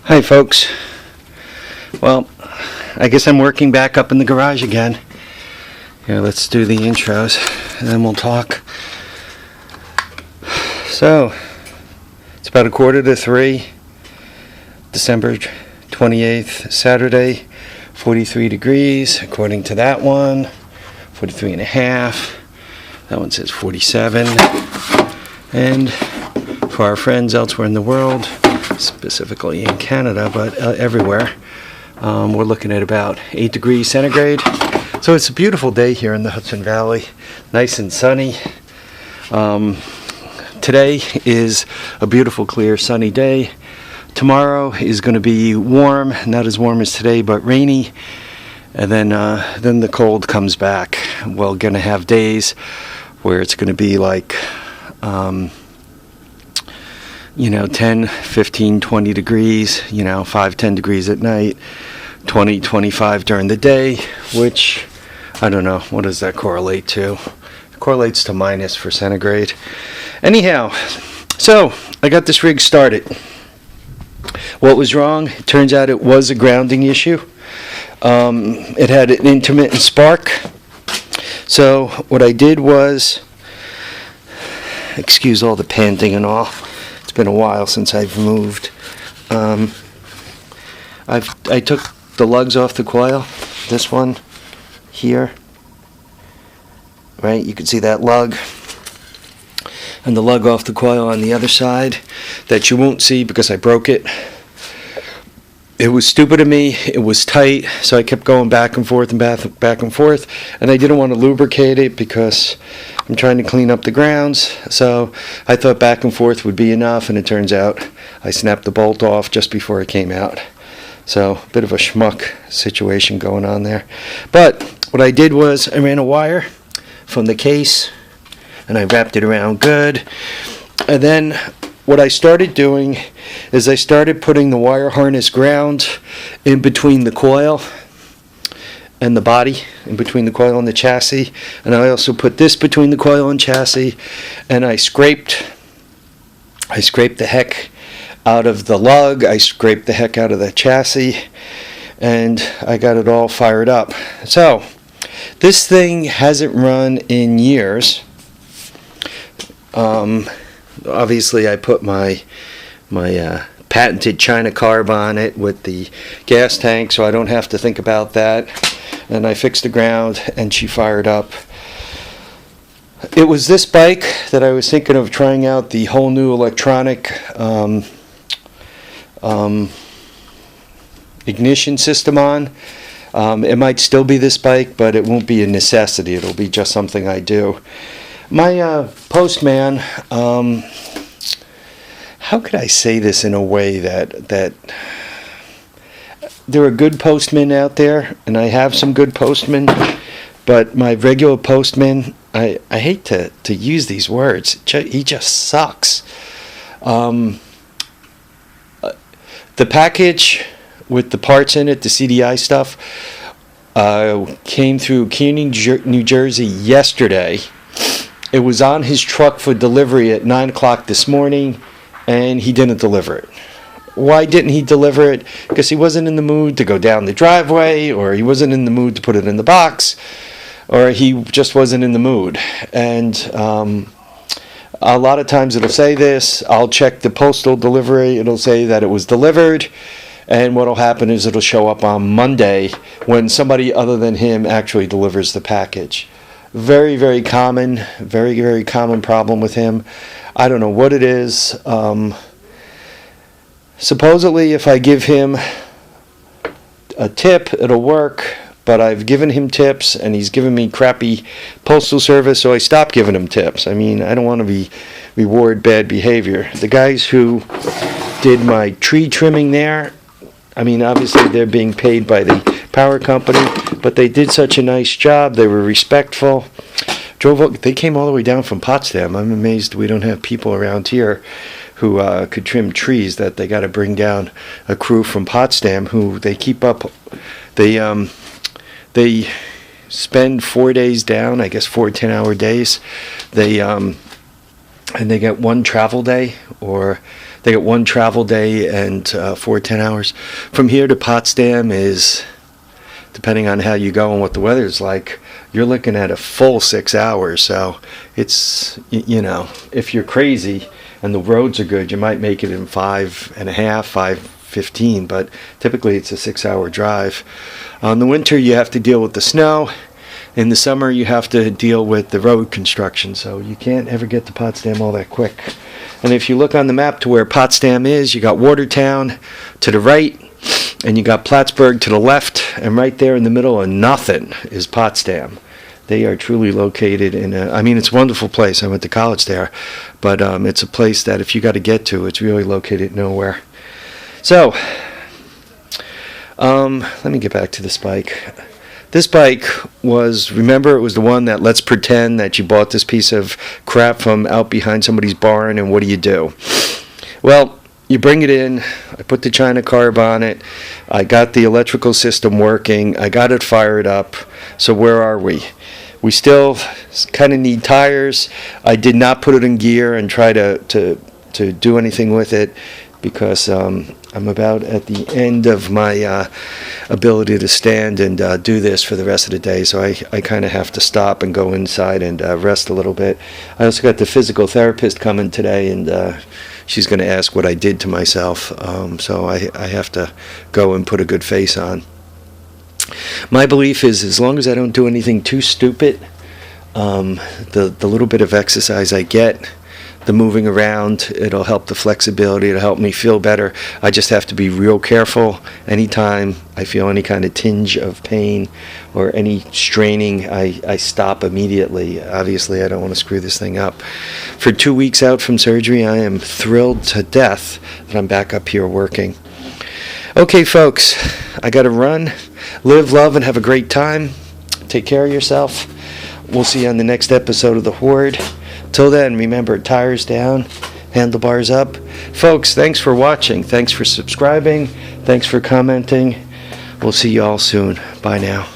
Hi folks. Well, I guess I'm working back up in the garage again. Here, let's do the intros and then we'll talk. So, it's about 2:45, December 28th, Saturday, 43 degrees according to that one, 43 and a half. That one says 47. And for our friends elsewhere in the world, specifically in Canada, but everywhere, we're looking at about 8 degrees centigrade. So it's a beautiful day here in the Hudson Valley, nice and sunny. Today is a beautiful, clear, sunny day. Tomorrow is going to be warm, not as warm as today, but rainy. And then the cold comes back. We're going to have days where it's going to be like 10, 15, 20 degrees, 5, 10 degrees at night, 20, 25 during the day, which, I don't know, what does that correlate to? It correlates to minus for centigrade. Anyhow, so I got this rig started. What was wrong? It turns out it was a grounding issue. It had an intermittent spark. So what I did was, excuse all the panting and all, it's been a while since I've moved. I took the lugs off the coil, this one here, right? You can see that lug, and the lug off the coil on the other side that you won't see because I broke it. It was stupid of me. It was tight, so I kept going back and forth and back and forth, and I didn't want to lubricate it because I'm trying to clean up the grounds. So I thought back and forth would be enough, and it turns out I snapped the bolt off just before it came out. So a bit of a schmuck situation going on there. But what I did was I ran a wire from the case and I wrapped it around good. And then what I started doing is I started putting the wire harness ground in between the coil and the body, in between the coil and the chassis. And I also put this between the coil and chassis, and I scraped the heck out of the lug, I scraped the heck out of the chassis, and I got it all fired up. So this thing hasn't run in years. Obviously I put my patented China carb on it with the gas tank, so I don't have to think about that. And I fixed the ground, and she fired up. It was this bike that I was thinking of trying out the whole new electronic ignition system on. It might still be this bike, but it won't be a necessity. It'll be just something I do. My postman, how could I say this in a way that there are good postmen out there, and I have some good postmen, but my regular postman, I hate to use these words, he just sucks. The package with the parts in it, the CDI stuff, came through Keene, New Jersey yesterday. It was on his truck for delivery at 9 o'clock this morning, and he didn't deliver it. Why didn't he deliver it? Because he wasn't in the mood to go down the driveway, or he wasn't in the mood to put it in the box, or he just wasn't in the mood. And a lot of times it'll say this. I'll check the postal delivery. It'll say that it was delivered. And what will happen is it'll show up on Monday when somebody other than him actually delivers the package. Very, very common. Very, very common problem with him. I don't know what it is. Supposedly, if I give him a tip, it'll work. But I've given him tips, and he's given me crappy postal service, so I stopped giving him tips. I mean, I don't want to reward bad behavior. The guys who did my tree trimming there, I mean, obviously they're being paid by the power company, but they did such a nice job. They were respectful. They came all the way down from Potsdam. I'm amazed we don't have people around here who could trim trees, that they got to bring down a crew from Potsdam who they keep up. They spend 4 days down, I guess 4 10-hour days. And they get one travel day, or They get one travel day and 4 10 hours. From here to Potsdam is, depending on how you go and what the weather's like, you're looking at a full 6 hours. So it's, you know, if you're crazy and the roads are good, you might make it in 5.5, 5:15, but typically it's a 6-hour drive. In the winter, you have to deal with the snow. In the summer, you have to deal with the road construction, so you can't ever get to Potsdam all that quick. And if you look on the map to where Potsdam is, you got Watertown to the right, and you got Plattsburgh to the left, and right there in the middle of nothing is Potsdam. They are truly located in a, I mean, it's a wonderful place. I went to college there, but it's a place that if you got to get to, it's really located nowhere. So, let me get back to this bike. This bike was, remember, it was the one that, let's pretend that you bought this piece of crap from out behind somebody's barn, and what do? Well, you bring it in, I put the China carb on it, I got the electrical system working, I got it fired up, so where are we? We still kind of need tires. I did not put it in gear and try to do anything with it, because I'm about at the end of my ability to stand and do this for the rest of the day, so I kind of have to stop and go inside and rest a little bit. I also got the physical therapist coming today, and she's going to ask what I did to myself, so I have to go and put a good face on. My belief is, as long as I don't do anything too stupid, the little bit of exercise I get, the moving around, it'll help the flexibility, it'll help me feel better. I just have to be real careful. Anytime I feel any kind of tinge of pain or any straining, I stop immediately. Obviously, I don't want to screw this thing up. For 2 weeks out from surgery, I am thrilled to death that I'm back up here working. Okay, folks, I got to run. Live, love, and have a great time. Take care of yourself. We'll see you on the next episode of The Horde. Till then, remember, tires down, handlebars up. Folks, thanks for watching. Thanks for subscribing. Thanks for commenting. We'll see you all soon. Bye now.